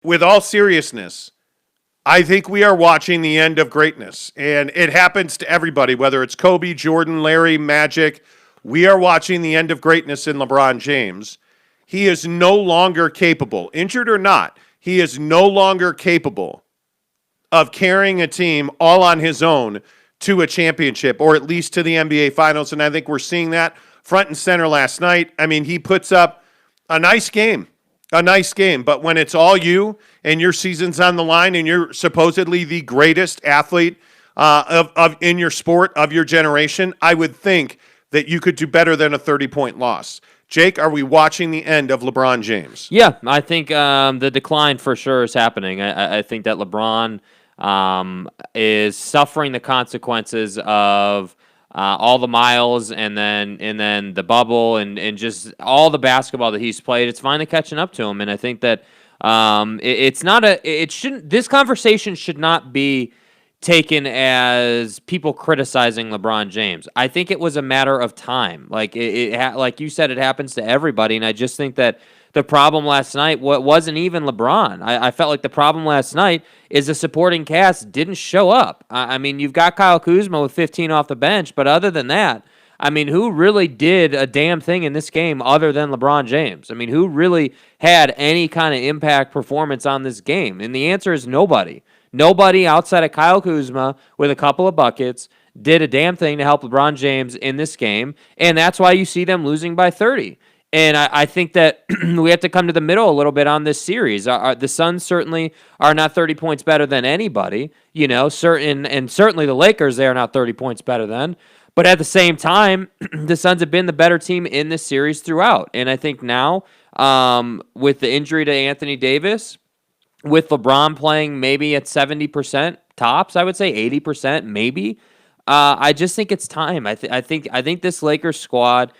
with all seriousness, I think we are watching the end of greatness. And it happens to everybody, whether it's Kobe, Jordan, Larry, Magic. We are watching the end of greatness in LeBron James. He is no longer capable, injured or not, he is no longer capable of carrying a team all on his own to a championship, or at least to the NBA Finals. And I think we're seeing that front and center last night. I mean, he puts up a nice game. But when it's all you and your season's on the line and you're supposedly the greatest athlete of in your sport, of your generation, I would think that you could do better than a 30-point loss. Jake, are we watching the end of LeBron James? Yeah, I think the decline for sure is happening. I think that LeBron is suffering the consequences of all the miles and then the bubble and just all the basketball that he's played. It's finally catching up to him, and I think that this conversation should not be taken as people criticizing LeBron James. I think it was a matter of time. Like like you said, it happens to everybody, and I just think that the problem last night wasn't even LeBron. I felt like the problem last night is the supporting cast didn't show up. I mean, you've got Kyle Kuzma with 15 off the bench, but other than that, I mean, who really did a damn thing in this game other than LeBron James? I mean, who really had any kind of impact performance on this game? And the answer is nobody. Nobody outside of Kyle Kuzma with a couple of buckets did a damn thing to help LeBron James in this game, and that's why you see them losing by 30. And I think that we have to come to the middle a little bit on this series. The Suns certainly are not 30 points better than anybody, and certainly the Lakers, they are not 30 points better than. But at the same time, the Suns have been the better team in this series throughout. And I think now, with the injury to Anthony Davis, with LeBron playing maybe at 70% tops, I would say 80% maybe, I just think it's time. I think this Lakers squad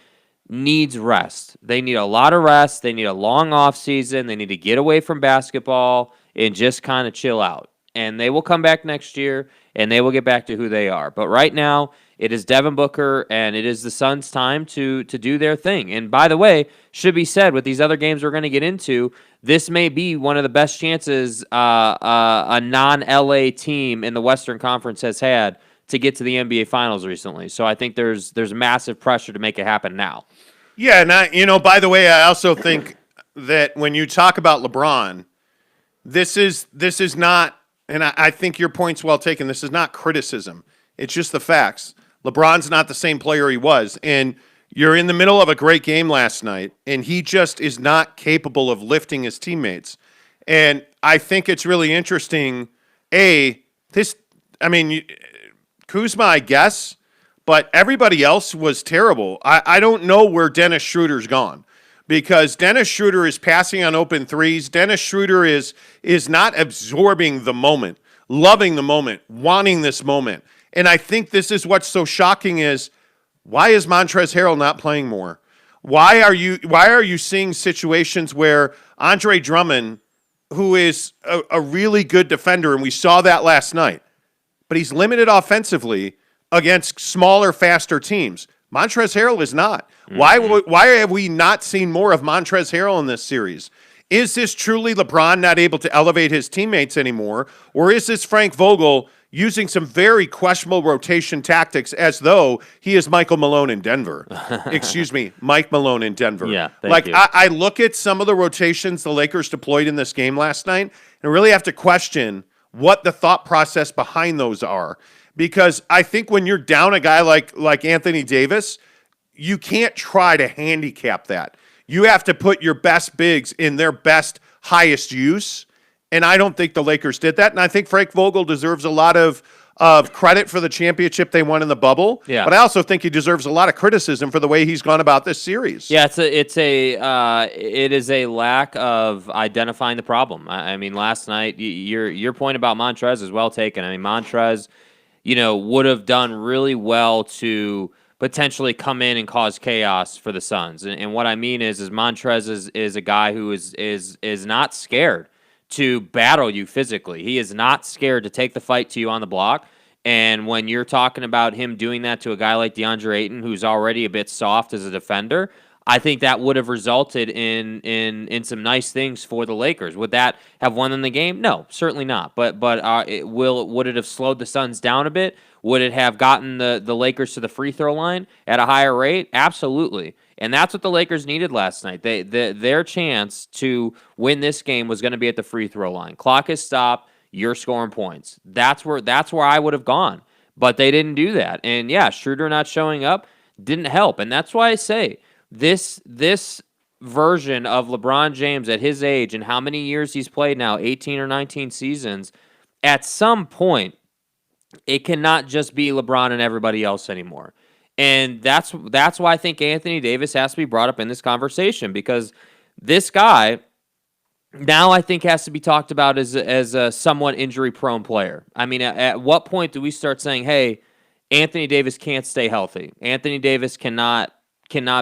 needs rest. They need a lot of rest. They need a long off season. They need to get away from basketball and just kind of chill out. And they will come back next year, and they will get back to who they are. But right now, it is Devin Booker, and it is the Suns' time to do their thing. And by the way, should be said, with these other games we're going to get into, this may be one of the best chances a non-LA team in the Western Conference has had to get to the NBA Finals recently. So I think there's massive pressure to make it happen now. Yeah, and by the way, I also think that when you talk about LeBron, this is not, and I think your point's well taken, this is not criticism. It's just the facts. LeBron's not the same player he was, and you're in the middle of a great game last night, and he just is not capable of lifting his teammates. And I think it's really interesting, Kuzma, I guess, but everybody else was terrible. I don't know where Dennis Schroeder's gone, because Dennis Schroeder is passing on open threes. Dennis Schroeder is not absorbing the moment, loving the moment, wanting this moment. And I think this is what's so shocking is, why is Montrezl Harrell not playing more? Why are you seeing situations where Andre Drummond, who is a really good defender, and we saw that last night, but he's limited offensively against smaller, faster teams. Montrezl Harrell is not. Mm-hmm. Why have we not seen more of Montrezl Harrell in this series? Is this truly LeBron not able to elevate his teammates anymore, or is this Frank Vogel using some very questionable rotation tactics as though he is Michael Malone in Denver? Excuse me, Mike Malone in Denver. Yeah, thank you. I look at some of the rotations the Lakers deployed in this game last night and really have to question what the thought process behind those are. Because I think when you're down a guy like Anthony Davis, you can't try to handicap that. You have to put your best bigs in their best, highest use. And I don't think the Lakers did that. And I think Frank Vogel deserves a lot of credit for the championship they won in the bubble. Yeah. But I also think he deserves a lot of criticism for the way he's gone about this series. Yeah, it is a lack of identifying the problem. I mean, last night, your point about Montrez is well taken. I mean, Montrez, would have done really well to potentially come in and cause chaos for the Suns. And what I mean is Montrez is a guy who is not scared to battle you physically. He is not scared to take the fight to you on the block. And when you're talking about him doing that to a guy like DeAndre Ayton, who's already a bit soft as a defender, I think that would have resulted in some nice things for the Lakers. Would that have won them the game? No, certainly not. But would it have slowed the Suns down a bit? Would it have gotten the Lakers to the free throw line at a higher rate? Absolutely. And that's what the Lakers needed last night. Their chance to win this game was going to be at the free throw line. Clock is stopped. You're scoring points. That's where I would have gone. But they didn't do that. And yeah, Schroeder not showing up didn't help. And that's why I say this version of LeBron James at his age and how many years he's played now, 18 or 19 seasons, at some point, it cannot just be LeBron and everybody else anymore. And that's why I think Anthony Davis has to be brought up in this conversation, because this guy now I think has to be talked about as a somewhat injury-prone player. I mean, at what point do we start saying, hey, Anthony Davis can't stay healthy? Anthony Davis cannot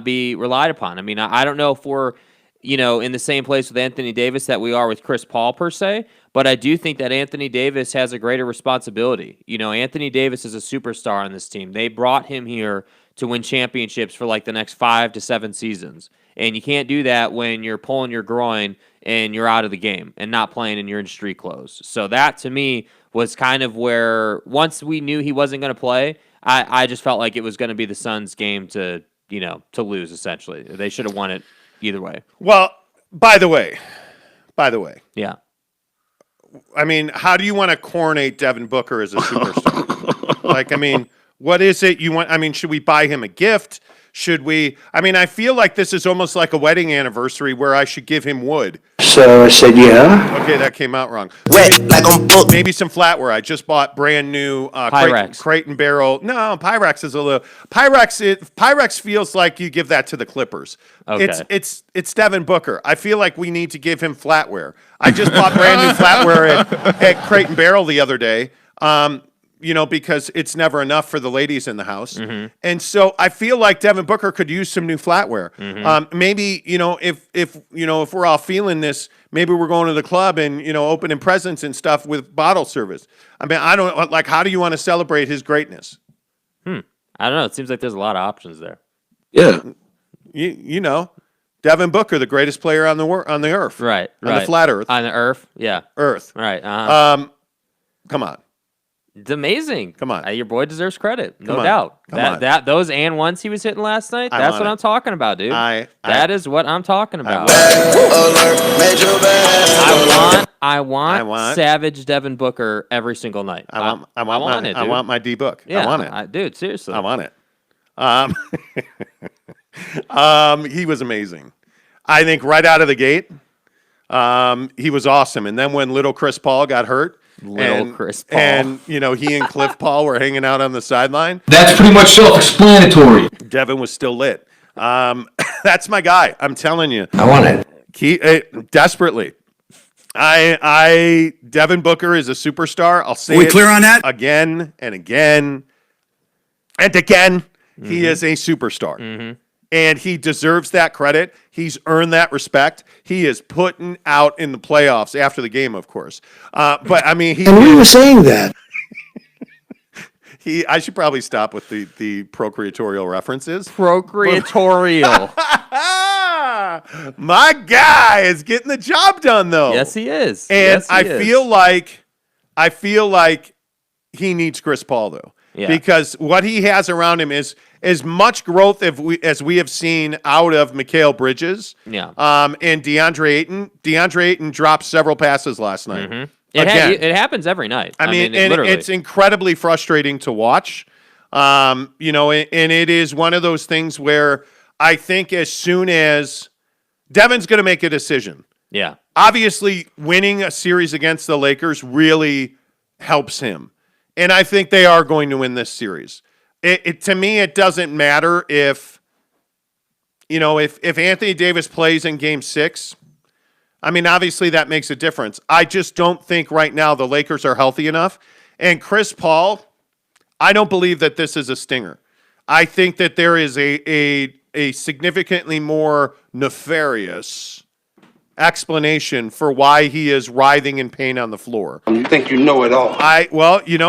be relied upon. I mean, I don't know if we're, in the same place with Anthony Davis that we are with Chris Paul per se, but I do think that Anthony Davis has a greater responsibility. Anthony Davis is a superstar on this team. They brought him here to win championships for like the next 5 to 7 seasons. And you can't do that when you're pulling your groin and you're out of the game and not playing and you're in street clothes. So that, to me, was kind of where, once we knew he wasn't going to play, I just felt like it was going to be the Suns' game to lose, essentially. They should have won it either way. Well, by the way. Yeah. I mean, how do you want to coronate Devin Booker as a superstar? What is it you want? I mean, should we buy him a gift? Should we? I mean, I feel like this is almost like a wedding anniversary where I should give him wood. So I said, yeah. Okay, that came out wrong. Maybe some flatware. I just bought brand new Pyrex. Crate and Barrel. No, Pyrex is a little. Pyrex feels like you give that to the Clippers. Okay. It's Devin Booker. I feel like we need to give him flatware. I just bought brand new flatware at Crate and Barrel the other day. Because it's never enough for the ladies in the house. Mm-hmm. And so I feel like Devin Booker could use some new flatware. Mm-hmm. Maybe, if we're all feeling this, maybe we're going to the club and, opening presents and stuff with bottle service. I mean, I don't, how do you want to celebrate his greatness? I don't know. It seems like there's a lot of options there. Yeah. Devin Booker, the greatest player on the earth. Right. On the flat earth. On the earth. Yeah. Earth. Right. Come on. It's amazing. Come on. Your boy deserves credit. No doubt. Those and ones he was hitting last night, that's what I'm talking about, dude. That is what I'm talking about. I want savage Devin Booker every single night. I want it, dude. I want my D Book. Yeah, I want it. Dude, seriously. I want it. He was amazing. I think right out of the gate, he was awesome. And then when little Chris Paul got hurt, Chris Paul. And, he and Cliff Paul were hanging out on the sideline. That's pretty much self-explanatory. Devin was still lit. That's my guy. I'm telling you. I want it. Desperately. Devin Booker is a superstar. I'll say we clear on that? Again and again and again. Mm-hmm. He is a superstar. Mm-hmm. And he deserves that credit. He's earned that respect. He is putting out in the playoffs after the game, of course. But I mean, and we were saying that. I should probably stop with the procreatorial references. Procreatorial. My guy is getting the job done, though. Yes, he is. And I feel like he needs Chris Paul, though. Yeah. Because what he has around him is as much growth as we have seen out of Mikal Bridges. Yeah. And DeAndre Ayton. DeAndre Ayton dropped several passes last night. Mm-hmm. It happens every night. I mean it's incredibly frustrating to watch. And it is one of those things where I think as soon as Devin's going to make a decision. Yeah. Obviously, winning a series against the Lakers really helps him. And I think they are going to win this series. To me, it doesn't matter if Anthony Davis plays in Game 6. I mean, obviously that makes a difference. I just don't think right now the Lakers are healthy enough. And Chris Paul, I don't believe that this is a stinger. I think that there is a significantly more nefarious explanation for why he is writhing in pain on the floor. You think you know it all.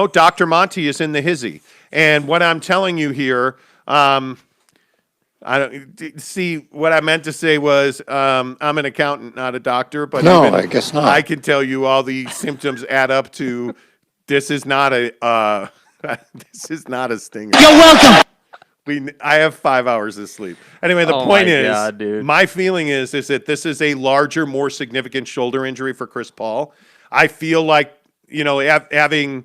Dr. Monty is in the hizzy. And what I'm telling you here, I don't see what I meant to say was I'm an accountant, not a doctor, but No, even I guess not. I can tell you all the symptoms add up to this is not a this is not a stinger. You're welcome. I have 5 hours of sleep. Anyway, the Oh point my is, God, dude. my feeling is that this is a larger, more significant shoulder injury for Chris Paul. I feel like, having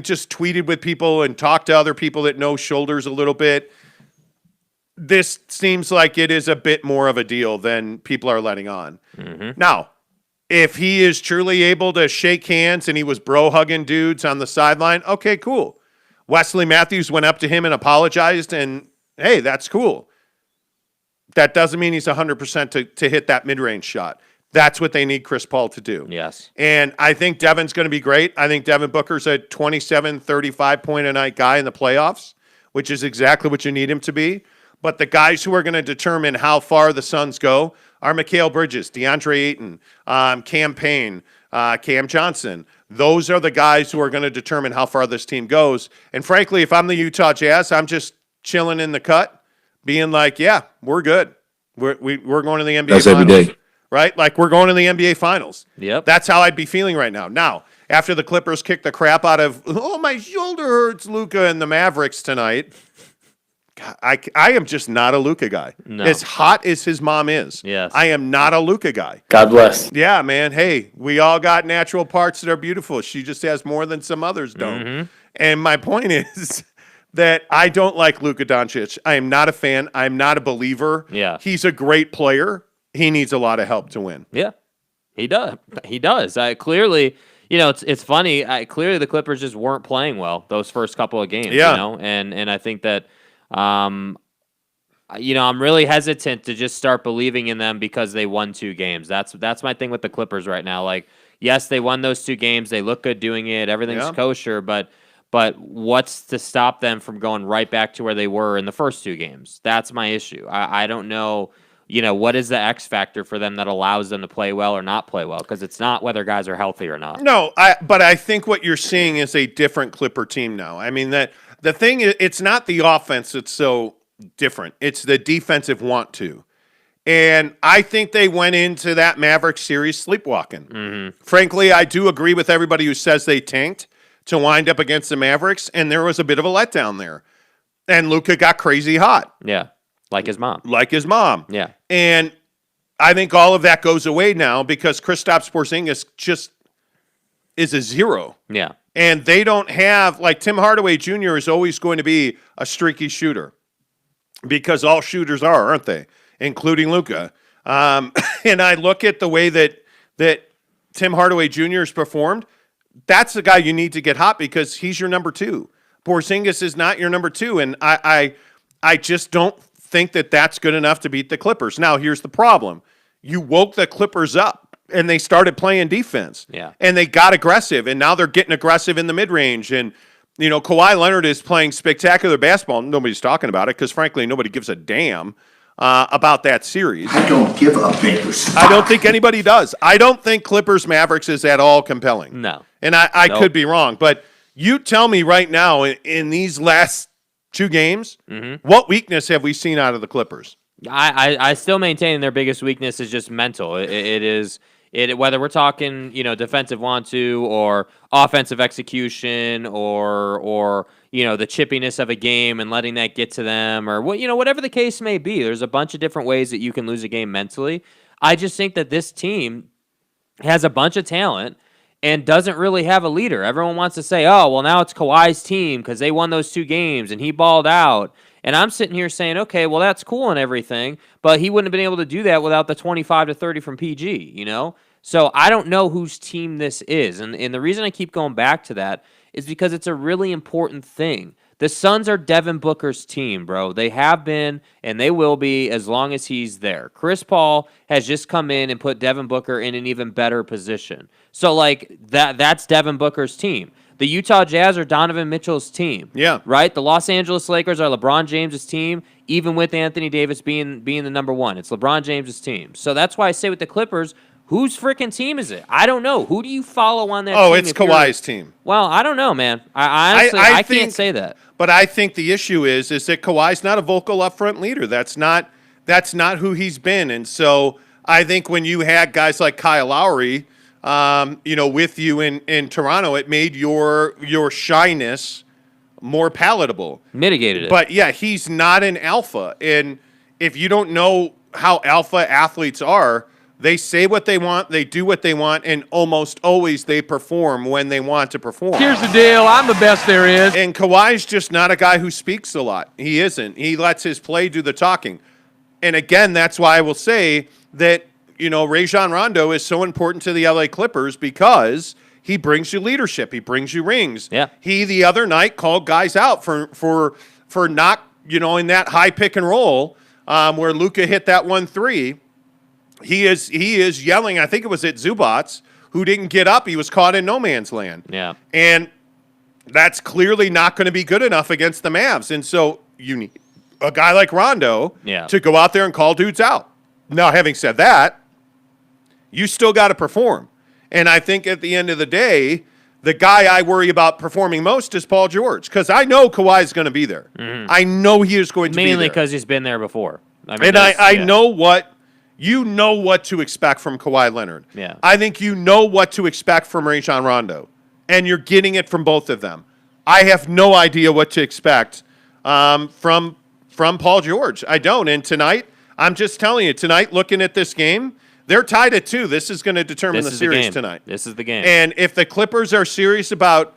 just tweeted with people and talked to other people that know shoulders a little bit, this seems like it is a bit more of a deal than people are letting on. Mm-hmm. Now, if he is truly able to shake hands and he was bro hugging dudes on the sideline, okay, cool. Wesley Matthews went up to him and apologized, and hey, that's cool. That doesn't mean he's 100% to hit that mid-range shot. That's what they need Chris Paul to do. Yes. And I think Devin's going to be great. I think Devin Booker's a 27, 35-point-a-night guy in the playoffs, which is exactly what you need him to be. But the guys who are going to determine how far the Suns go are Mikal Bridges, DeAndre Ayton, Cam Payne, Cam Johnson. Those are the guys who are going to determine how far this team goes. And frankly, if I'm the Utah Jazz, I'm just chilling in the cut, being like, yeah, we're good. We're going to the NBA That's Finals. every day. Right? Like, we're going to the NBA Finals. Yep. That's how I'd be feeling right now. Now, after the Clippers kick the crap out of, oh, my shoulder hurts, Luka, and the Mavericks tonight, God, I am just not a Luka guy. No. As hot as his mom is, Yes. I am not a Luka guy. God bless. Yeah, man. Hey, we all got natural parts that are beautiful. She just has more than some others don't. Mm-hmm. And my point is that I don't like Luka Doncic. I am not a fan. I'm not a believer. Yeah. He's a great player. He needs a lot of help to win. Yeah, he does. He does. Clearly, it's funny. Clearly, the Clippers just weren't playing well those first couple of games. Yeah. And I think that, I'm really hesitant to just start believing in them because they won 2 games. That's my thing with the Clippers right now. Like, yes, they won those 2 games. They look good doing it. Everything's kosher, but what's to stop them from going right back to where they were in the first 2 games? That's my issue. I don't know. What is the X factor for them that allows them to play well or not play well? Because it's not whether guys are healthy or not. No, but I think what you're seeing is a different Clipper team now. I mean, that the thing is, it's not the offense that's so different. It's the defensive want to. And I think they went into that Mavericks series sleepwalking. Mm-hmm. Frankly, I do agree with everybody who says they tanked to wind up against the Mavericks, and there was a bit of a letdown there. And Luka got crazy hot. Yeah, like his mom. Yeah. And I think all of that goes away now because Kristaps Porzingis just is a zero. Yeah. And they don't have, like, Tim Hardaway Jr. is always going to be a streaky shooter because all shooters are, aren't they? Including Luka. And I look at the way that Tim Hardaway Jr. has performed. That's the guy you need to get hot because he's your number 2. Porzingis is not your number 2. And I just don't think that that's good enough to beat the Clippers. Now, here's the problem. You woke the Clippers up. And they started playing defense. Yeah. And they got aggressive. And now they're getting aggressive in the mid-range. And, Kawhi Leonard is playing spectacular basketball. Nobody's talking about it because, frankly, nobody gives a damn about that series. I don't give a Baker's. I don't think anybody does. I don't think Clippers-Mavericks is at all compelling. No. And I Nope. could be wrong. But you tell me right now, in these last 2 games, what weakness have we seen out of the Clippers? I still maintain their biggest weakness is just mental. It is whether we're talking, defensive want to or offensive execution or the chippiness of a game and letting that get to them or whatever the case may be. There's a bunch of different ways that you can lose a game mentally. I just think that this team has a bunch of talent and doesn't really have a leader. Everyone wants to say, oh, well, now it's Kawhi's team because they won those 2 games and he balled out. And I'm sitting here saying, okay, well, that's cool and everything, but he wouldn't have been able to do that without the 25 to 30 from PG, So I don't know whose team this is. And the reason I keep going back to that is because it's a really important thing. The Suns are Devin Booker's team, bro. They have been, and they will be as long as he's there. Chris Paul has just come in and put Devin Booker in an even better position. So, that's Devin Booker's team. The Utah Jazz are Donovan Mitchell's team. Yeah. Right? The Los Angeles Lakers are LeBron James' team, even with Anthony Davis being the number 1. It's LeBron James' team. So that's why I say with the Clippers, Whose freaking team is it? I don't know. Who do you follow on that team? Oh, it's Kawhi's team. Well, I don't know, man. I honestly I can't say that. But I think the issue is that Kawhi's not a vocal upfront leader. That's not who he's been. And so I think when you had guys like Kyle Lowry, with you in Toronto, it made your shyness more palatable. Mitigated it. But yeah, he's not an alpha. And if you don't know how alpha athletes are, they say what they want, they do what they want, and almost always they perform when they want to perform. Here's the deal. I'm the best there is. And Kawhi's just not a guy who speaks a lot. He isn't. He lets his play do the talking. And again, that's why I will say that, Rajon Rondo is so important to the LA Clippers because he brings you leadership. He brings you rings. Yeah. He, the other night, called guys out for not, in that high pick and roll where Luka hit that 1-3. He is yelling, I think it was at Zubats, who didn't get up. He was caught in no man's land. Yeah. And that's clearly not going to be good enough against the Mavs. And so you need a guy like Rondo to go out there and call dudes out. Now, having said that, you still got to perform. And I think at the end of the day, the guy I worry about performing most is Paul George because I know Kawhi is going to be there. Mm-hmm. I know he is going to be there. Mainly because he's been there before. I know what to expect from Kawhi Leonard. Yeah. I think you know what to expect from Rajon Rondo, and you're getting it from both of them. I have no idea what to expect from Paul George. I don't. And tonight, I'm just telling you, looking at this game, they're tied at 2. This is going to determine the series tonight. This is the game. And if the Clippers are serious about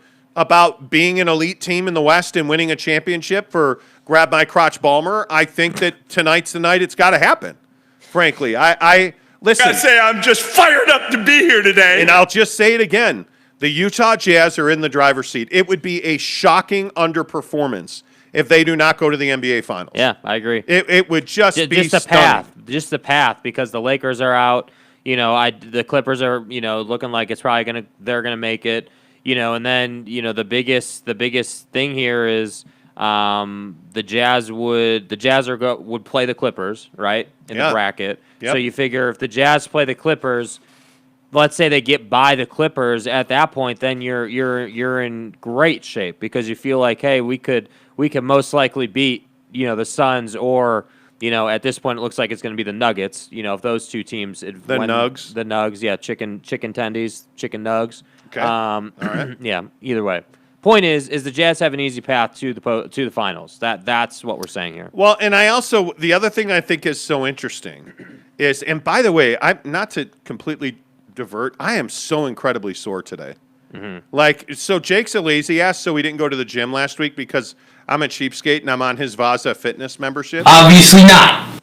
being an elite team in the West and winning a championship for Grab My Crotch Ballmer, I think that tonight's the night it's got to happen. Frankly, I listen. I gotta say, I'm just fired up to be here today. And I'll just say it again. The Utah Jazz are in the driver's seat. It would be a shocking underperformance if they do not go to the NBA Finals. Yeah, I agree. It would just be the stunning. path. Just the path because the Lakers are out. The Clippers are, looking like they're gonna make it. And then the biggest thing here is the Jazz would play the Clippers, right, in the bracket. Yep. So you figure if the Jazz play the Clippers, let's say they get by the Clippers at that point, then you're in great shape because you feel like, hey, we could most likely beat the Suns or at this point it looks like it's going to be the Nuggets. If those two teams, Nugs, yeah, chicken tendies, chicken nugs. Okay, all right, yeah. Either way. Point is the Jazz have an easy path to the finals. That's what we're saying here. Well, and the other thing I think is so interesting is, and by the way, I'm not to completely divert, I am so incredibly sore today. Mm-hmm. So Jake's a lazy ass, so we didn't go to the gym last week because I'm a cheapskate and I'm on his Vaza fitness membership. Obviously not.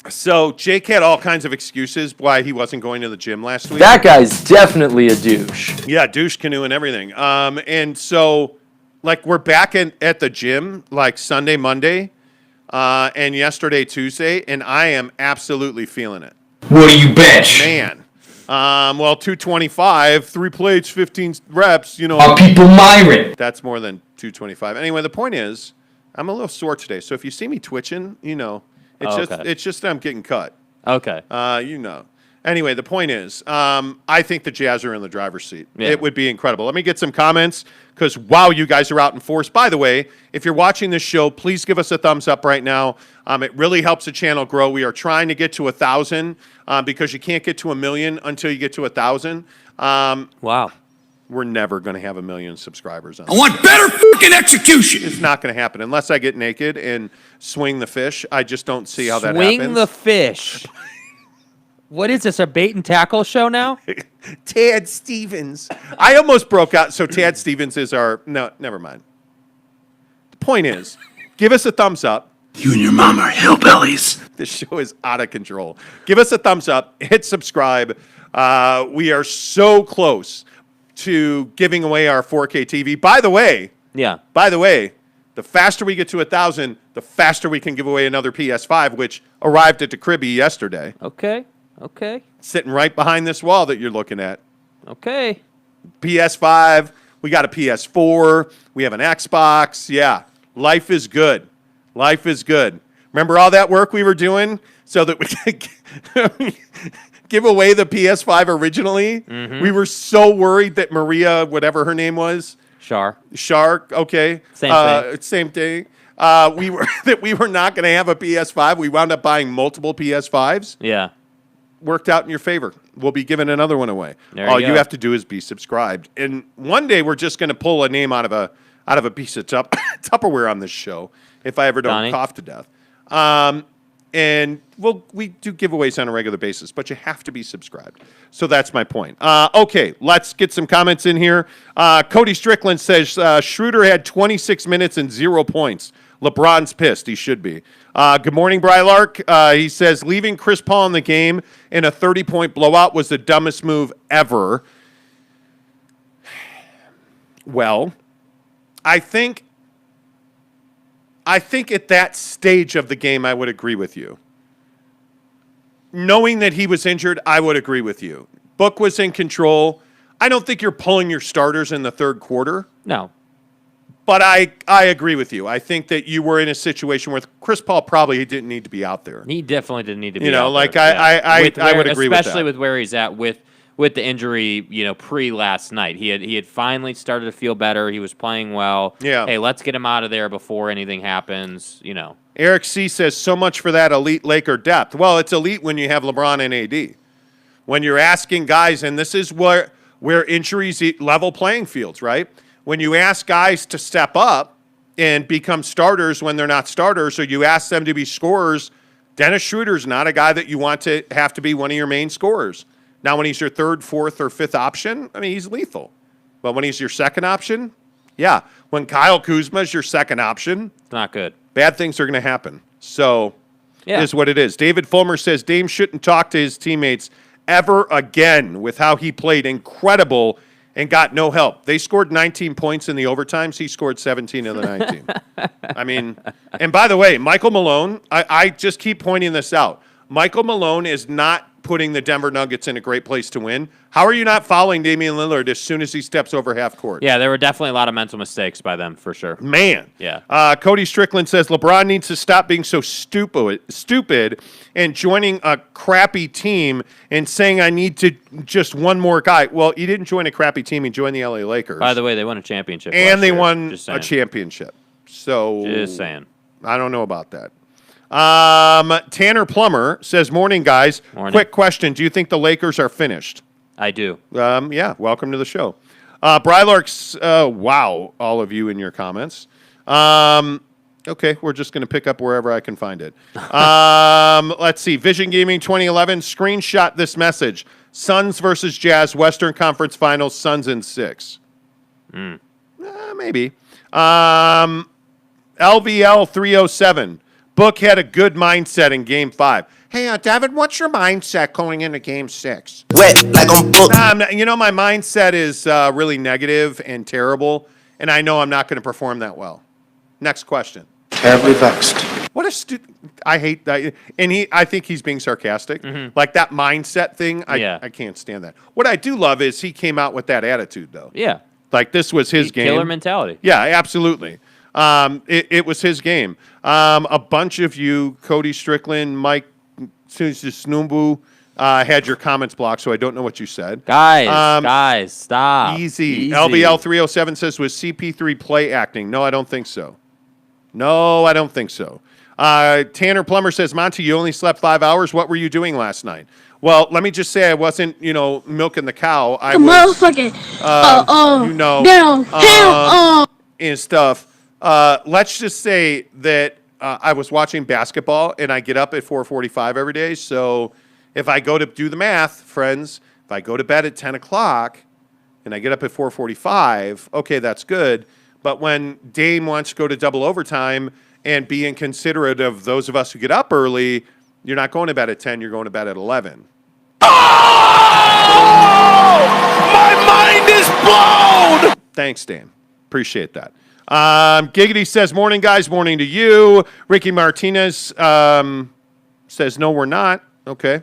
So Jake had all kinds of excuses why he wasn't going to the gym last week. That guy's definitely a douche. Yeah, douche canoe and everything. And so, we're back at the gym, Sunday, Monday, and yesterday, Tuesday, and I am absolutely feeling it. What do you bench? Man. 225, 3 plates, 15 reps, Are people Myron? That's more than 225. Anyway, the point is, I'm a little sore today. So if you see me twitching, it's just I'm getting cut. Okay. Anyway, the point is, I think the Jazz are in the driver's seat. Yeah. It would be incredible. Let me get some comments because, wow, you guys are out in force. By the way, if you're watching this show, please give us a thumbs up right now. It really helps the channel grow. We are trying to get to 1,000 because you can't get to 1 million until you get to 1,000. Wow. We're never going to have 1 million subscribers on I want better fucking execution. It's not going to happen unless I get naked and swing the fish. I just don't see how that happens. happens. Swing the fish. What is this, a bait and tackle show now? Tad Stevens. I almost broke out. So Tad Stevens is no, never mind. The point is, give us a thumbs up. You and your mom are hillbillies. This show is out of control. Give us a thumbs up. Hit subscribe. We are so close to giving away our 4K TV. By the way, the faster we get to 1,000, the faster we can give away another PS5, which arrived at the cribby yesterday. Okay. Sitting right behind this wall that you're looking at. Okay. PS5. We got a PS4. We have an Xbox. Yeah. Life is good. Life is good. Remember all that work we were doing so that we could give away the PS5 originally, we were so worried that Maria, whatever her name was, Shark, okay. Same thing. We were not going to have a PS5. We wound up buying multiple PS5s. Yeah. Worked out in your favor. We'll be giving another one away. All you have to do is be subscribed. And one day we're just going to pull a name out of a piece of Tupperware on this show if I ever don't cough to death. And we do giveaways on a regular basis, but you have to be subscribed. So that's my point. Okay, let's get some comments in here. Cody Strickland says Schroeder had 26 minutes and 0 points. LeBron's pissed. He should be. Good morning, Brylark. He says leaving Chris Paul in the game in a 30-point blowout was the dumbest move ever. Well, I think at that stage of the game, I would agree with you. Knowing that he was injured, I would agree with you. Book was in control. I don't think you're pulling your starters in the third quarter. No. But I agree with you. I think that you were in a situation where Chris Paul probably didn't need to be out there. He definitely didn't need to be out there. I would agree with that. Especially with where he's at with the injury, pre last night. He had finally started to feel better. He was playing well. Yeah. Hey, let's get him out of there before anything happens, Eric C. says, so much for that elite Laker depth. Well, it's elite when you have LeBron and AD. When you're asking guys, and this is where injuries level playing fields, right? When you ask guys to step up and become starters when they're not starters, or you ask them to be scorers, Dennis Schroeder's not a guy that you want to have to be one of your main scorers. Now, when he's your third, fourth, or fifth option, he's lethal. But when he's your second option, yeah. When Kyle Kuzma's your second option, it's not good. Bad things are going to happen. So, yeah. It is what it is. David Fulmer says Dame shouldn't talk to his teammates ever again with how he played incredible and got no help. They scored 19 points in the overtimes. He scored 17 of the 19. And by the way, Michael Malone, I just keep pointing this out. Michael Malone is not putting the Denver Nuggets in a great place to win. How are you not fouling Damian Lillard as soon as he steps over half court? Yeah, there were definitely a lot of mental mistakes by them, for sure. Man. Yeah. Cody Strickland says LeBron needs to stop being so stupid and joining a crappy team and saying I need to just one more guy. Well, he didn't join a crappy team. He joined the LA Lakers. By the way, they won a championship and they last year. won a championship. So just saying. I don't know about that. Tanner Plummer says, morning, guys. Morning. Quick question. Do you think the Lakers are finished? I do. Yeah, welcome to the show. Brylark's, wow, all of you in your comments. Okay, we're just going to pick up wherever I can find it. Let's see. Vision Gaming 2011, screenshot this message. Suns versus Jazz, Western Conference Finals, Suns in 6. Maybe. LVL 307. Book had a good mindset in Game 5. Hey, David, what's your mindset going into Game 6? Wet like on Book. My mindset is really negative and terrible, and I know I'm not going to perform that well. Next question. Terribly vexed. What a I hate that. And I think he's being sarcastic. Mm-hmm. Like that mindset thing, I can't stand that. What I do love is he came out with that attitude, though. Yeah. Like this was his game. Killer mentality. Yeah, absolutely. It was his game. A bunch of you, Cody Strickland, Mike Snumbu, had your comments blocked, so I don't know what you said. Guys, stop. Easy. LBL 307 says, was CP3 play acting? No, I don't think so. Tanner Plummer says, Monty, you only slept 5 hours. What were you doing last night? Well, let me just say I wasn't, milking the cow. I was, and stuff. Let's just say that I was watching basketball, and I get up at 4:45 every day. So if I go to do the math, friends, if I go to bed at 10 o'clock and I get up at 4:45, okay, that's good. But when Dame wants to go to double overtime and be inconsiderate of those of us who get up early, you're not going to bed at 10, you're going to bed at 11. Oh! My mind is blown! Thanks, Dame. Appreciate that. Giggity says, morning, guys. Morning to you. Ricky Martinez says, no, we're not. Okay.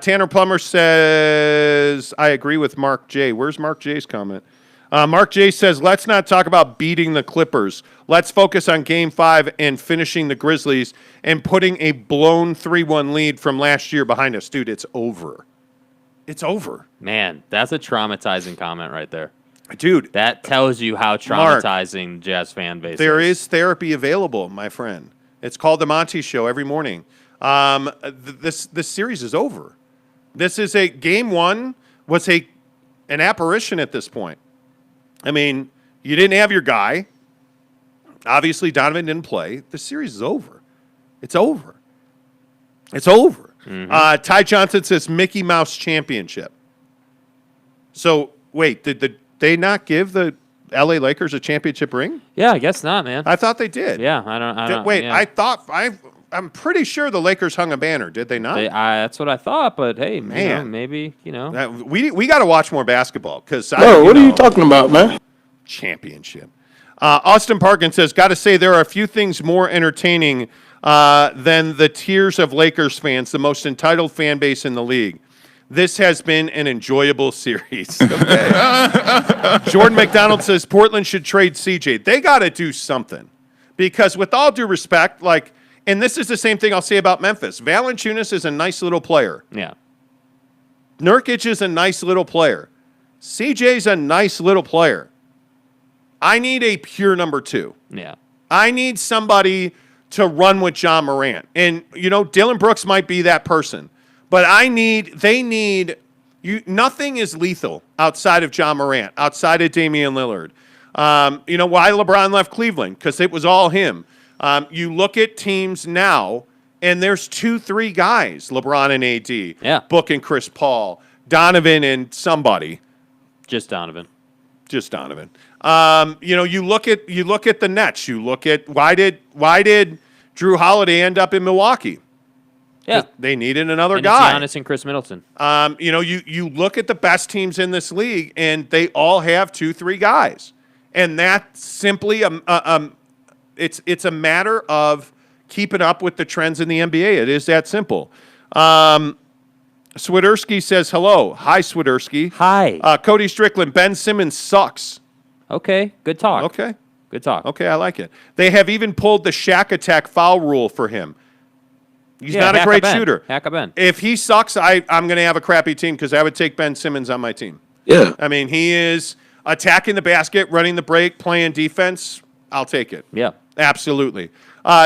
Tanner Plummer says, I agree with Mark J. Where's Mark J's comment? Mark J says, let's not talk about beating the Clippers. Let's focus on Game 5 and finishing the Grizzlies and putting a blown 3-1 lead from last year behind us. Dude, it's over. It's over. Man, that's a traumatizing comment right there. Dude, That tells you how traumatizing Jazz fan base there is. is therapy available, my friend. It's called The Monty Show every morning. This series is over. This is game one was an apparition at this point. I mean, you didn't have your guy. Obviously, Donovan didn't play. The series is over. It's over. It's over. Mm-hmm. Ty Johnson says Mickey Mouse Championship. So, wait, did they not give the LA Lakers a championship ring? Yeah, I guess not, man. I thought they did. Yeah, I don't. Wait, yeah. I'm pretty sure the Lakers hung a banner. Did they not? That's what I thought, but hey, Man. maybe. We got to watch more basketball because Bro, what are you talking about, man? Championship. Austin Parkin says, got to say there are a few things more entertaining than the tears of Lakers fans, the most entitled fan base in the league. This has been an enjoyable series. Okay. Jordan McDonald says Portland should trade CJ. They got to do something because with all due respect, and this is the same thing I'll say about Memphis. Valanciunas is a nice little player. Yeah. Nurkic is a nice little player. CJ's a nice little player. I need a pure number two. Yeah. I need somebody to run with John Morant. And, Dylan Brooks might be that person. But nothing is lethal outside of John Morant, outside of Damian Lillard. Why LeBron left Cleveland? Because it was all him. You look at teams now, and there's 2-3 guys, LeBron and AD. Yeah. Book and Chris Paul, Donovan and somebody. Just Donovan. You look at the Nets. You look at why did Drew Holiday end up in Milwaukee? Yeah. They needed another And guy. Giannis and Chris Middleton. You look at the best teams in this league, and they all have 2-3 guys, and that's simply it's a matter of keeping up with the trends in the NBA. It is that simple. Swiderski says hello. Hi, Swiderski. Hi. Cody Strickland. Ben Simmons sucks. Okay. Good talk. Okay. Good talk. Okay, I like it. They have even pulled the Shaq attack foul rule for him. He's not a great shooter. Hack a Ben. If he sucks, I'm going to have a crappy team because I would take Ben Simmons on my team. Yeah. I mean, he is attacking the basket, running the break, playing defense. I'll take it. Yeah. Absolutely.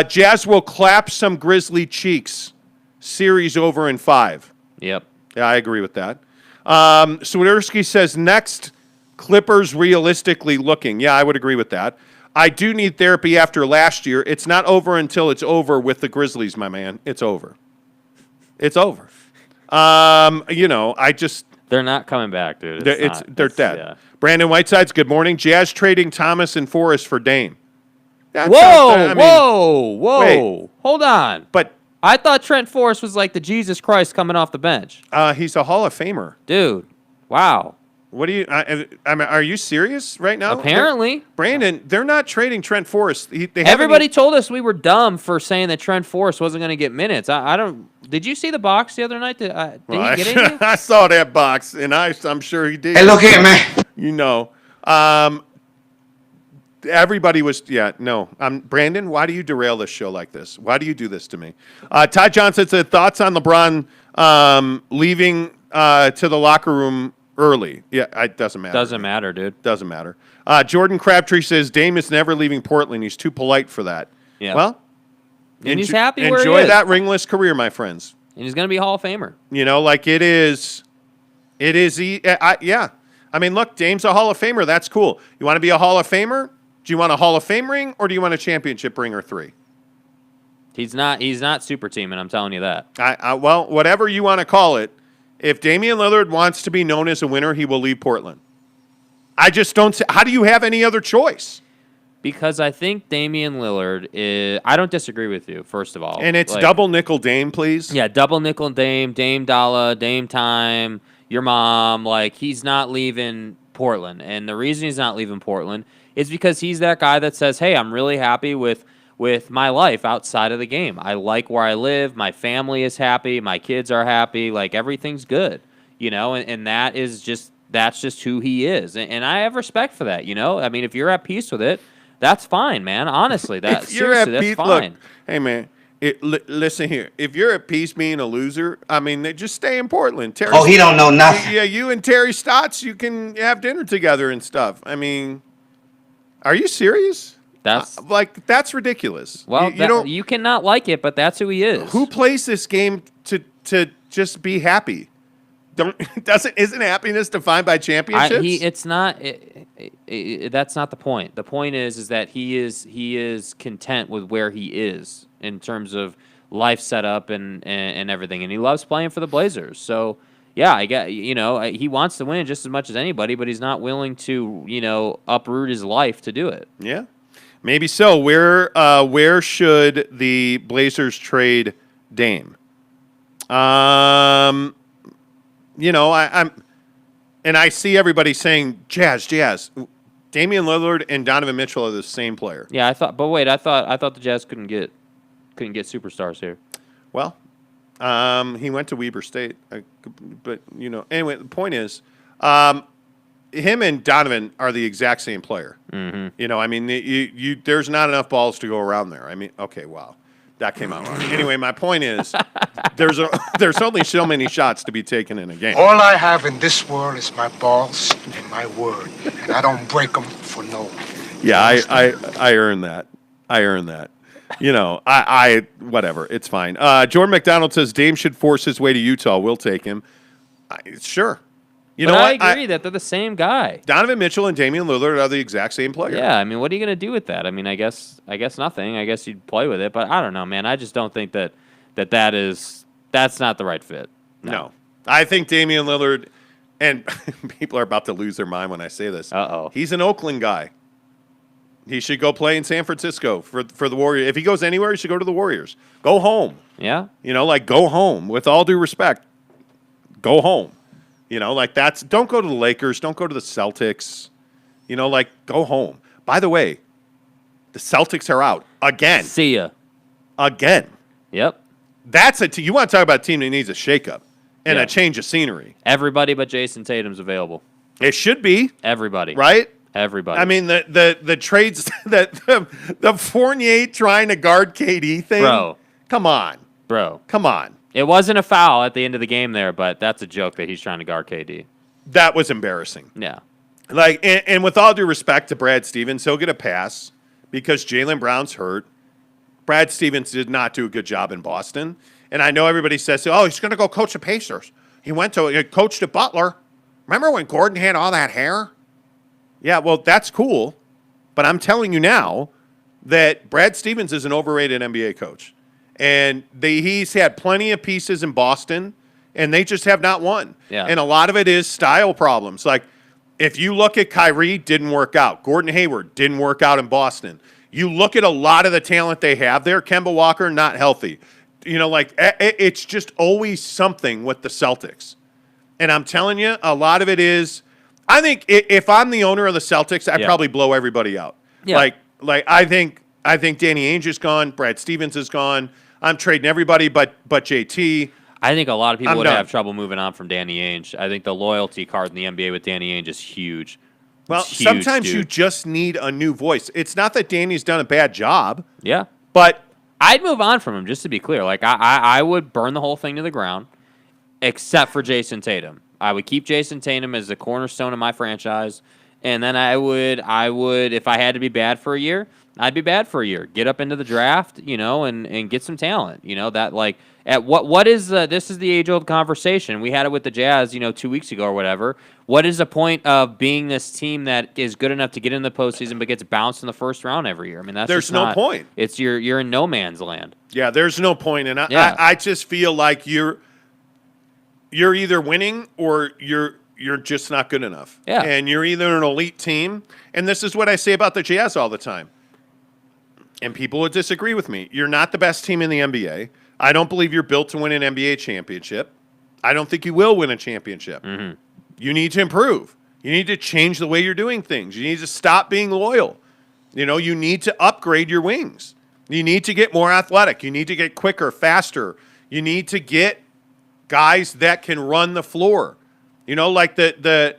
Jazz will clap some Grizzly cheeks. Series over in 5. Yep. Yeah, I agree with that. Swiderski says next, Clippers realistically looking. Yeah, I would agree with that. I do need therapy after last year. It's not over until it's over with the Grizzlies, my man. It's over. It's over. They're not coming back, dude. They're dead. Yeah. Brandon Whitesides, good morning. Jazz trading Thomas and Forrest for Dame. Whoa. wait. Hold on. But I thought Trent Forrest was like the Jesus Christ coming off the bench. he's a Hall of Famer. Dude. Wow. What do you? Are you serious right now? Apparently. Brandon, they're not trading Trent Forrest. Everybody told us we were dumb for saying that Trent Forrest wasn't going to get minutes. I don't. Did you see the box the other night? Did he get anything? I saw that box, and I'm sure he did. Hey, look here, man. Everybody was, no. Brandon, why do you derail this show like this? Why do you do this to me? Ty Johnson said, thoughts on LeBron leaving to the locker room early? Yeah, it doesn't matter. Doesn't matter, dude. Doesn't matter. Jordan Crabtree says, Dame is never leaving Portland. He's too polite for that. Yeah. Well, and he's happy where he enjoy is. that ringless career, my friends. And he's going to be a Hall of Famer. Yeah. I mean, look, Dame's a Hall of Famer. That's cool. You want to be a Hall of Famer? Do you want a Hall of Fame ring or do you want a championship ring or 3? He's not super teaming, I'm telling you that. Well, whatever you want to call it, if Damian Lillard wants to be known as a winner, he will leave Portland. I just don't see. How do you have any other choice? Because I think Damian Lillard is. I don't disagree with you, first of all. And it's double nickel Dame, please. Yeah, double nickel Dame, Dame Dollar, Dame Time, your mom. He's not leaving Portland. And the reason he's not leaving Portland is because he's that guy that says, hey, I'm really happy with my life outside of the game. I like where I live. My family is happy. My kids are happy. Everything's good, and that's just who he is. And I have respect for that, I mean, if you're at peace with it, that's fine, man. Honestly, that's fine. Look, hey, man, Listen here. If you're at peace being a loser, I mean, they just stay in Portland. Terry, Oh, he don't know nothing. Yeah, you and Terry Stotts, you can have dinner together and stuff. I mean, are you serious? That's that's ridiculous. well, you you cannot like it, but that's who he is. Who plays this game to just be happy? Isn't happiness defined by championships? It's not. That's not the point. The point is that he is content with where he is in terms of life setup and everything, and he loves playing for the Blazers. So yeah, I get he wants to win just as much as anybody, but he's not willing to uproot his life to do it. Yeah, maybe so. Where should the Blazers trade Dame? I'm and I see everybody saying Jazz. Damian Lillard and Donovan Mitchell are the same player. Yeah, I thought the Jazz couldn't get superstars here. Well, he went to Weber State, but anyway, the point is, him and Donovan are the exact same player. Mm-hmm. I mean, there's not enough balls to go around there. I mean, okay, wow. That came out wrong. Anyway, my point is, there's only so many shots to be taken in a game. All I have in this world is my balls and my word, and I don't break them for no one. Yeah, I earned that. I whatever. It's fine. Jordan McDonald says Dame should force his way to Utah. We'll take him. Sure. I agree that they're the same guy. Donovan Mitchell and Damian Lillard are the exact same player. Yeah, I mean, what are you going to do with that? I mean, I guess nothing. I guess you'd play with it, but I don't know, man. I just don't think that's not the right fit. No. I think Damian Lillard, and people are about to lose their mind when I say this. Uh-oh. He's an Oakland guy. He should go play in San Francisco for the Warriors. If he goes anywhere, he should go to the Warriors. Go home. Yeah. Go home. With all due respect, go home. Don't go to the Lakers. Don't go to the Celtics. Go home. By the way, the Celtics are out again. See ya. Again. Yep. You want to talk about a team that needs a shakeup and a change of scenery. Everybody but Jason Tatum's available. It should be. Everybody. Right? Everybody. I mean, the trades, the Fournier trying to guard KD thing. Bro. Come on. Come on. It wasn't a foul at the end of the game there, but that's a joke that he's trying to guard KD. That was embarrassing. Yeah. And with all due respect to Brad Stevens, he'll get a pass because Jaylen Brown's hurt. Brad Stevens did not do a good job in Boston. And I know everybody says, oh, he's going to go coach the Pacers. He coached at Butler. Remember when Gordon had all that hair? Yeah, well, that's cool. But I'm telling you now that Brad Stevens is an overrated NBA coach. And he's had plenty of pieces in Boston, and they just have not won. Yeah. And a lot of it is style problems. Like, if you look at Kyrie, didn't work out. Gordon Hayward didn't work out in Boston. You look at a lot of the talent they have there. Kemba Walker, not healthy. It's just always something with the Celtics. And I'm telling you, a lot of it is, I think if I'm the owner of the Celtics, I'd probably blow everybody out. Yeah. I think Danny Ainge is gone. Brad Stevens is gone. I'm trading everybody but JT. I think a lot of people would have trouble moving on from Danny Ainge. I think the loyalty card in the NBA with Danny Ainge is huge. Well, it's huge, sometimes dude. you just need a new voice. It's not that Danny's done a bad job. Yeah. But I'd move on from him, just to be clear. I would burn the whole thing to the ground, except for Jason Tatum. I would keep Jason Tatum as the cornerstone of my franchise, and then I would, if I had to be bad for a year, I'd be bad for a year. Get up into the draft, and get some talent. This is the age-old conversation. We had it with the Jazz, 2 weeks ago or whatever. What is the point of being this team that is good enough to get in the postseason but gets bounced in the first round every year? I mean, there's no point. It's you're in no man's land. Yeah, there's no point, and I just feel like you're either winning or you're just not good enough. Yeah, and you're either an elite team, and this is what I say about the Jazz all the time. And people would disagree with me. You're not the best team in the NBA. I don't believe you're built to win an NBA championship. I don't think you will win a championship. Mm-hmm. You need to improve. You need to change the way you're doing things. You need to stop being loyal. You need to upgrade your wings. You need to get more athletic. You need to get quicker, faster. You need to get guys that can run the floor. Like the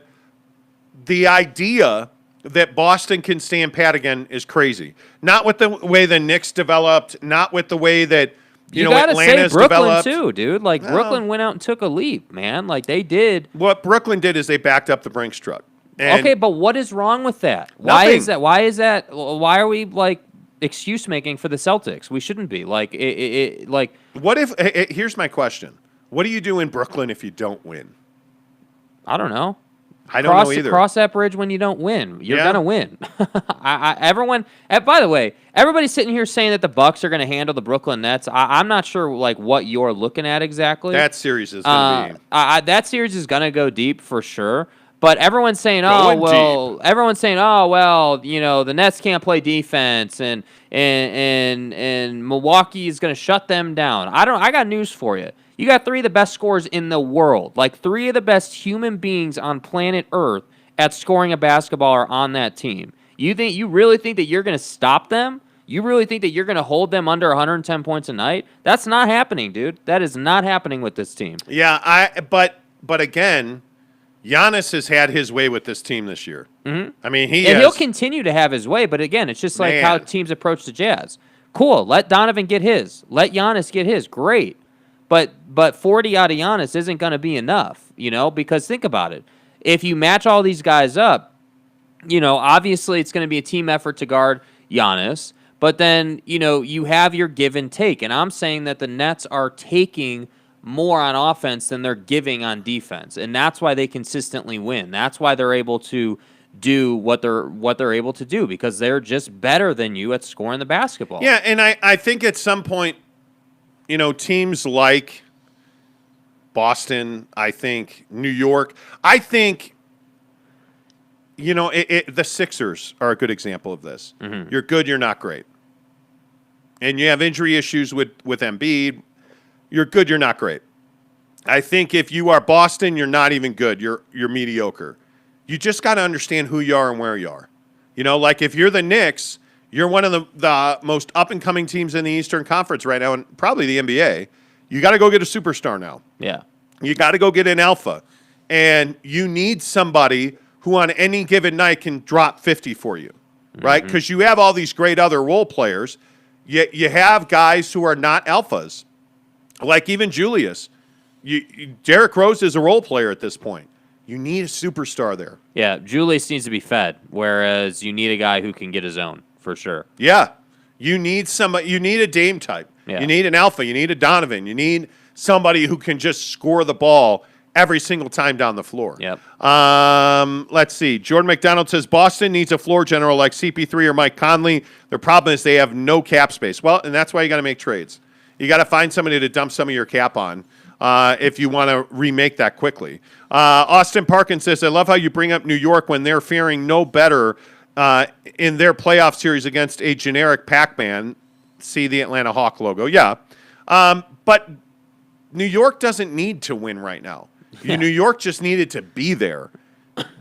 idea that Boston can stand pat again is crazy. Not with the way the Knicks developed, not with the way that You gotta say Atlanta's Brooklyn developed. too, dude. Like Brooklyn went out and took a leap, man. Like they did. What Brooklyn did is they backed up the Brinks truck. And Okay, but what is wrong with that? Why Nothing. is that? Why is that? Why are we like excuse making for the Celtics? We shouldn't be. Like like. what if? Here's my question: what do you do in Brooklyn if you don't win? I don't know. I don't know either. Cross that bridge when you don't win. You're Yeah. gonna win. Everyone. By the way, everybody's sitting here saying that the Bucks are gonna handle the Brooklyn Nets. I'm not sure like what you're looking at exactly. That series is going to be. That series is gonna go deep for sure. But everyone's saying, Going everyone's saying, oh well, you know, the Nets can't play defense, and Milwaukee is gonna shut them down. I got news for you. You got 3 of the best scorers in the world. Like 3 of the best human beings on planet Earth at scoring a basketball are on that team. You really think that you're going to stop them? You really think that you're going to hold them under 110 points a night? That's not happening, dude. That is not happening with this team. Yeah, but again, Giannis has had his way with this team this year. Mm-hmm. I mean, he'll continue to have his way, but again, it's just like how teams approach the Jazz. Cool, let Donovan get his. Let Giannis get his. Great. But 40 out of Giannis isn't going to be enough, you know, because think about it. If you match all these guys up, you know, obviously it's going to be a team effort to guard Giannis, but then, you know, you have your give and take. And I'm saying that the Nets are taking more on offense than they're giving on defense. And that's why they consistently win. That's why they're able to do what they're able to do, because they're just better than you at scoring the basketball. Yeah, and I think at some point, you know, teams like Boston, I think New York, I think, you know, the Sixers are a good example of this. Mm-hmm. You're good, you're not great. And you have injury issues with Embiid. You're good, you're not great. I think if you are Boston, you're not even good. You're mediocre. You just got to understand who you are and where you are. You know, like if you're the Knicks, you're one of the most up-and-coming teams in the Eastern Conference right now, and probably the NBA. You got to go get a superstar now. Yeah. You got to go get an alpha. And you need somebody who on any given night can drop 50 for you, right? Because you have all these great other role players. Yet you have guys who are not alphas, like even Julius. Derrick Rose is a role player at this point. You need a superstar there. Yeah, Julius needs to be fed, whereas you need a guy who can get his own, for sure. Yeah. You need somebody. You need a Dame type. Yeah. You need an alpha. You need a Donovan. You need somebody who can just score the ball every single time down the floor. Yep. Let's see. Jordan McDonald says Boston needs a floor general like CP3 or Mike Conley. Their problem is they have no cap space. Well, and that's why you got to make trades. You got to find somebody to dump some of your cap on if you want to remake that quickly. Austin Parkin says, I love how you bring up New York when they're faring no better in their playoff series against a generic Pac-Man. See the Atlanta Hawk logo. Yeah. But New York doesn't need to win right now. New York just needed to be there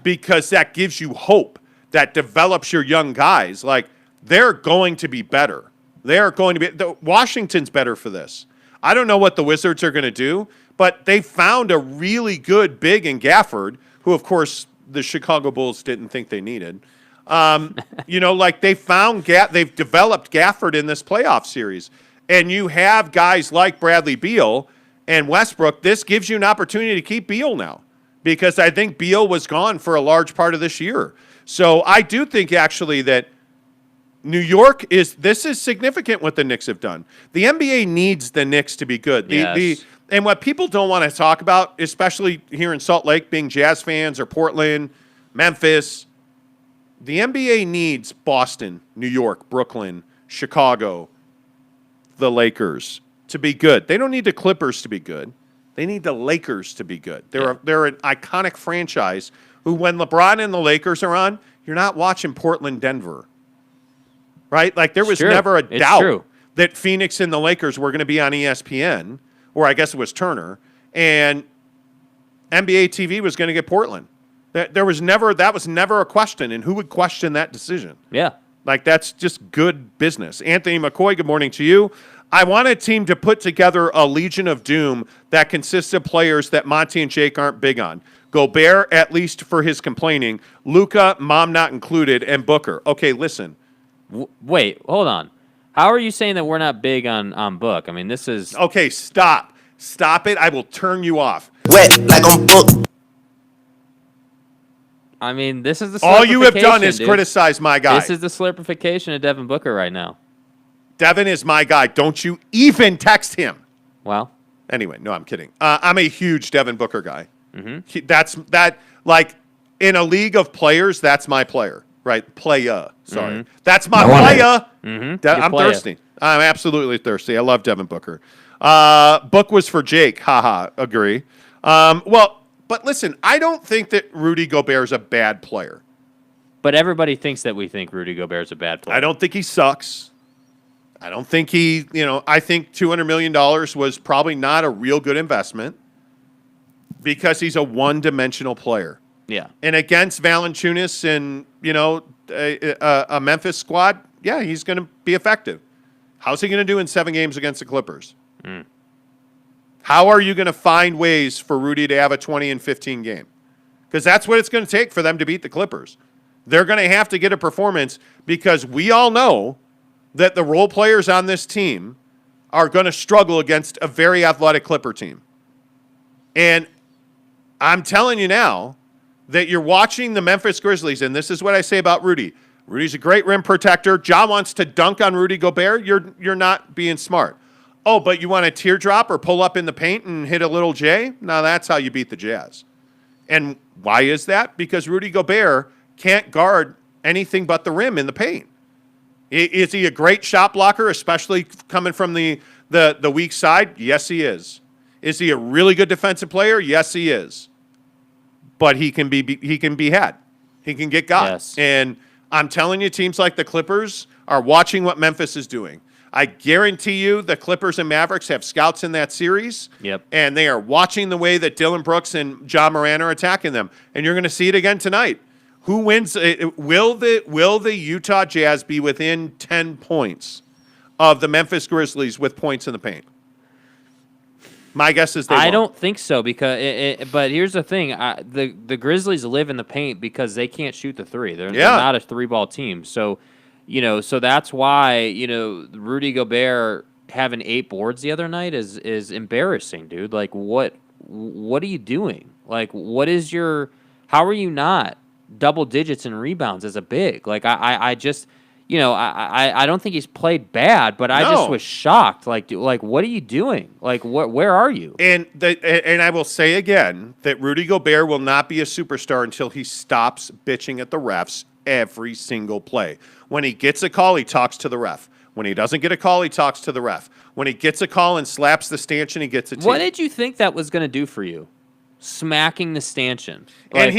because that gives you hope, that develops your young guys. Like, they're going to be better. They're going to be – Washington's better for this. I don't know what the Wizards are going to do, but they found a really good big in Gafford, who, of course, the Chicago Bulls didn't think they needed. You know, like they've developed Gafford in this playoff series. And you have guys like Bradley Beal and Westbrook. This gives you an opportunity to keep Beal now because I think Beal was gone for a large part of this year. So I do think actually that New York this is significant what the Knicks have done. The NBA needs the Knicks to be good. Yes. And what people don't want to talk about, especially here in Salt Lake, being Jazz fans or Portland, Memphis, the NBA needs Boston, New York, Brooklyn, Chicago, the Lakers to be good. They don't need the Clippers to be good. They need the Lakers to be good. They're an iconic franchise who, when LeBron and the Lakers are on, you're not watching Portland, Denver. Right? Like there was never a doubt that Phoenix and the Lakers were going to be on ESPN, or I guess it was Turner, and NBA TV was going to get Portland. That was never a question, and who would question that decision? Yeah. Like, that's just good business. Anthony McCoy, good morning to you. I want a team to put together a Legion of Doom that consists of players that Monty and Jake aren't big on. Gobert, at least for his complaining. Luka, mom not included, and Booker. Okay, listen. Wait, hold on. How are you saying that we're not big on Book? I mean, this is Okay, stop. Stop it. I will turn you off. Wet like on Book. I mean, this is the All you have done slurpification, is dude. criticize my guy. This is the slurpification of Devin Booker right now. Devin is my guy. Don't you even text him. Well, Anyway, no, I'm kidding. I'm a huge Devin Booker guy. Mm-hmm. Like in a league of players, that's my player, right? Playa. Sorry, that's my playa. Mm-hmm. I'm playa. thirsty. I'm absolutely thirsty. I love Devin Booker. Book was for Jake. Haha. Agree. Well, but listen, I don't think that Rudy Gobert is a bad player. But everybody thinks that we think Rudy Gobert is a bad player. I don't think he sucks. I don't think he, I think $200 million was probably not a real good investment because he's a one-dimensional player. Yeah. And against Valanciunas and, a Memphis squad, yeah, he's going to be effective. How's he going to do in 7 games against the Clippers? How are you going to find ways for Rudy to have a 20 and 15 game? Because that's what it's going to take for them to beat the Clippers. They're going to have to get a performance because we all know that the role players on this team are going to struggle against a very athletic Clipper team. And I'm telling you now that you're watching the Memphis Grizzlies, and this is what I say about Rudy. Rudy's a great rim protector. Ja wants to dunk on Rudy Gobert. You're not being smart. Oh, but you want a teardrop or pull up in the paint and hit a little J? No, that's how you beat the Jazz. And why is that? Because Rudy Gobert can't guard anything but the rim in the paint. Is he a great shot blocker, especially coming from the weak side? Yes, he is. Is he a really good defensive player? Yes, he is. But he can be had. He can get got. Yes. And I'm telling you, teams like the Clippers are watching what Memphis is doing. I guarantee you the Clippers and Mavericks have scouts in that series. Yep. And they are watching the way that Dylan Brooks and John Moran are attacking them. And you're going to see it again tonight. Who wins? Will the Utah Jazz be within 10 points of the Memphis Grizzlies with points in the paint? My guess is they won't. I don't think so because. But here's the thing: the Grizzlies live in the paint because they can't shoot the three. They're not a 3-ball team. So, so that's why Rudy Gobert having 8 boards the other night is embarrassing, dude. Like what are you doing? Like what is your? How are you not double digits in rebounds as a big? Like I just I don't think he's played bad, but I just was shocked. Like what are you doing? Like where are you? And I will say again that Rudy Gobert will not be a superstar until he stops bitching at the refs every single play. When he gets a call, he talks to the ref. When he doesn't get a call, he talks to the ref. When he gets a call and slaps the stanchion, he gets a tee. What did you think that was going to do for you? Smacking the stanchion. And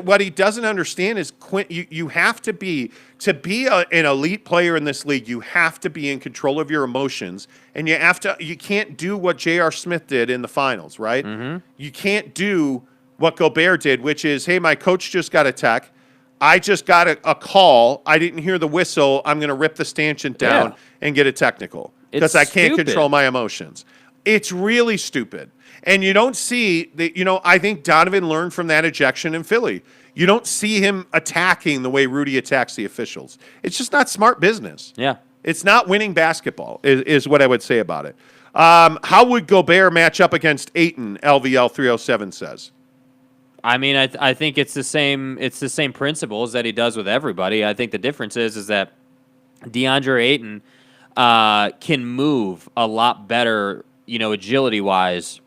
what he doesn't understand is you have to be an elite player in this league. You have to be in control of your emotions, and you can't do what J.R. Smith did in the finals, right? Mm-hmm. You can't do what Gobert did, which is, hey, my coach just got a tech. I just got a call. I didn't hear the whistle. I'm going to rip the stanchion down and get a technical because I can't control my emotions. It's really stupid. And you don't see that, I think Donovan learned from that ejection in Philly. You don't see him attacking the way Rudy attacks the officials. It's just not smart business. Yeah. It's not winning basketball, is what I would say about it. How would Gobert match up against Ayton, LVL 307 says? I mean, I think it's the same principles that he does with everybody. I think the difference is that DeAndre Ayton can move a lot better, agility-wise,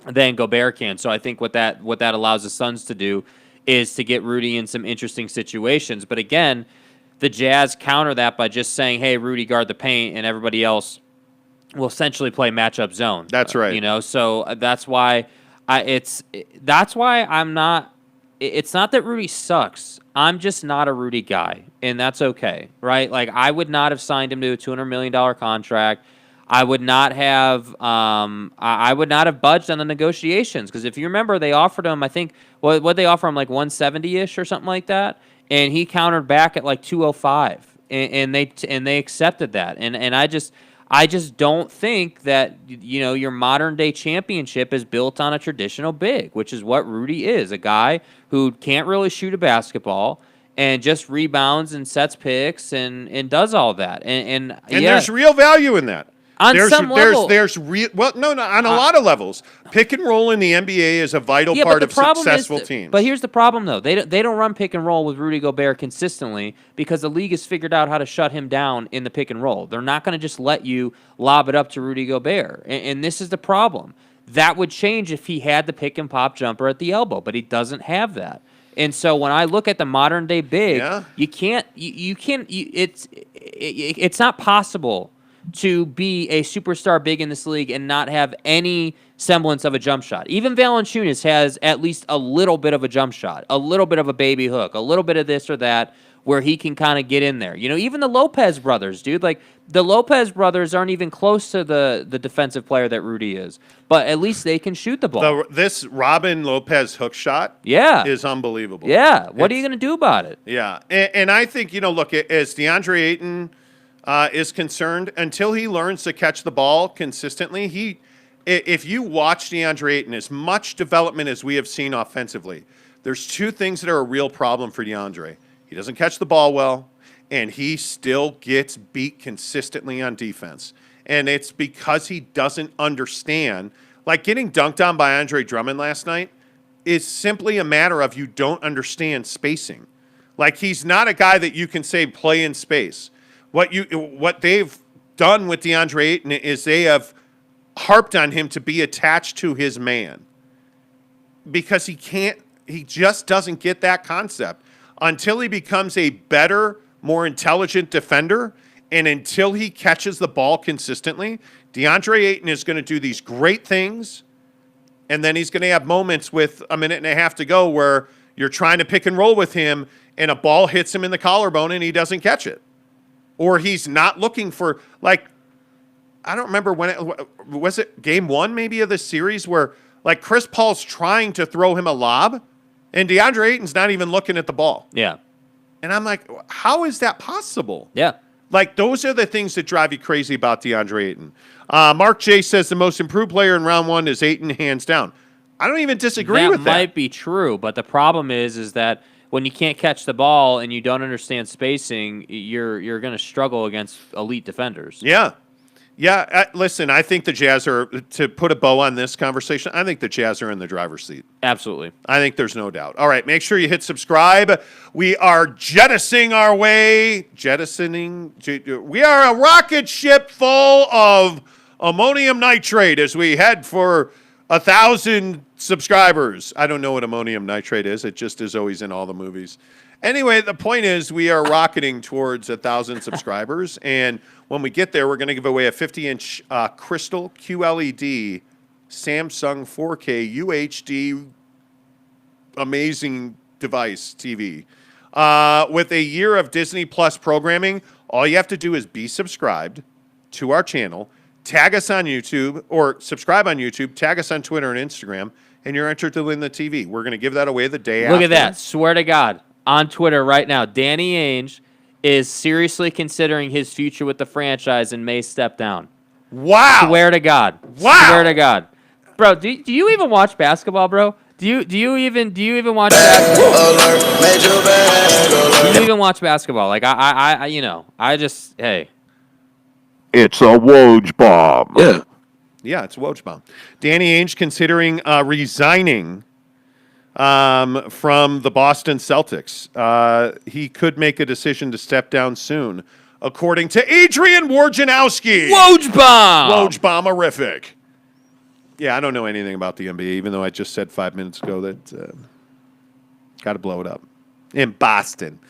than Gobert can. So I think what that allows the Suns to do is to get Rudy in some interesting situations. But again, the Jazz counter that by just saying, hey, Rudy, guard the paint, and everybody else will essentially play matchup zone. That's right. So that's why I'm not – it's not that Rudy sucks. I'm just not a Rudy guy, and that's okay, right? Like, I would not have signed him to a $200 million contract. I would not have budged on the negotiations because if you remember, they offered him, I think, what they offer him, like 170-ish or something like that, and he countered back at like 205, and they accepted that, and I just don't think that your modern day championship is built on a traditional big, which is what Rudy is, a guy who can't really shoot a basketball and just rebounds and sets picks and does all that. And yeah, there's real value in that. On some level. There's real, well, no, on a lot of levels. Pick and roll in the NBA is a vital part of successful teams. But here's the problem, though. They don't run pick and roll with Rudy Gobert consistently because the league has figured out how to shut him down in the pick and roll. They're not going to just let you lob it up to Rudy Gobert. And this is the problem. That would change if he had the pick and pop jumper at the elbow, but he doesn't have that. And so when I look at the modern day big, it's not possible to be a superstar big in this league and not have any semblance of a jump shot. Even Valanciunas has at least a little bit of a jump shot, a little bit of a baby hook, a little bit of this or that where he can kind of get in there. You know, even the Lopez brothers, dude. Like, the Lopez brothers aren't even close to the defensive player that Rudy is, but at least they can shoot the ball. This Robin Lopez hook shot is unbelievable. Yeah. What are you going to do about it? Yeah. And I think, look, as DeAndre Ayton is concerned, until he learns to catch the ball consistently, if you watch DeAndre Ayton, as much development as we have seen offensively, there's two things that are a real problem for DeAndre. He doesn't catch the ball well, and he still gets beat consistently on defense. And it's because he doesn't understand. Like, getting dunked on by Andre Drummond last night is simply a matter of you don't understand spacing. Like, he's not a guy that you can say play in space. What they've done with DeAndre Ayton is they have harped on him to be attached to his man because he just doesn't get that concept until he becomes a better, more intelligent defender, and until he catches the ball consistently. DeAndre Ayton is going to do these great things, and then he's going to have moments with a minute and a half to go where you're trying to pick and roll with him, and a ball hits him in the collarbone, and he doesn't catch it. Or he's not looking for, like, I don't remember was it game one maybe of this series where, like, Chris Paul's trying to throw him a lob, and DeAndre Ayton's not even looking at the ball. Yeah. And I'm like, how is that possible? Yeah. Like, those are the things that drive you crazy about DeAndre Ayton. Mark J says the most improved player in round one is Ayton, hands down. I don't even disagree with that. That might be true, but the problem is that when you can't catch the ball and you don't understand spacing, you're going to struggle against elite defenders. Yeah. Yeah, listen, I think the Jazz are, to put a bow on this conversation, I think the Jazz are in the driver's seat. Absolutely. I think there's no doubt. All right, make sure you hit subscribe. We are jettisoning our way. We are a rocket ship full of ammonium nitrate as we head for 1,000 subscribers. I don't know what ammonium nitrate is. It just is always in all the movies. Anyway, the point is we are rocketing towards 1,000 subscribers, and when we get there, we're going to give away a 50-inch crystal QLED Samsung 4K UHD amazing device TV with a year of Disney Plus programming. All you have to do is be subscribed to our channel, tag us on YouTube, or subscribe on YouTube, tag us on Twitter and Instagram, and you're entered to win the TV. We're going to give that away the day after. Look at that. Swear to God. On Twitter right now, Danny Ainge is seriously considering his future with the franchise and may step down. Wow. Swear to God. Wow. Swear to God. Bro, do you even watch basketball, bro? Do you even watch basketball? Do you even watch basketball? Like I just, hey. It's a Woj bomb. Yeah. Yeah, it's Woj. Danny Ainge considering resigning from the Boston Celtics. He could make a decision to step down soon, according to Adrian Wojnarowski. Woj bomb! Woj-bomb-erific. Yeah, I don't know anything about the NBA, even though I just said 5 minutes ago that got to blow it up in Boston.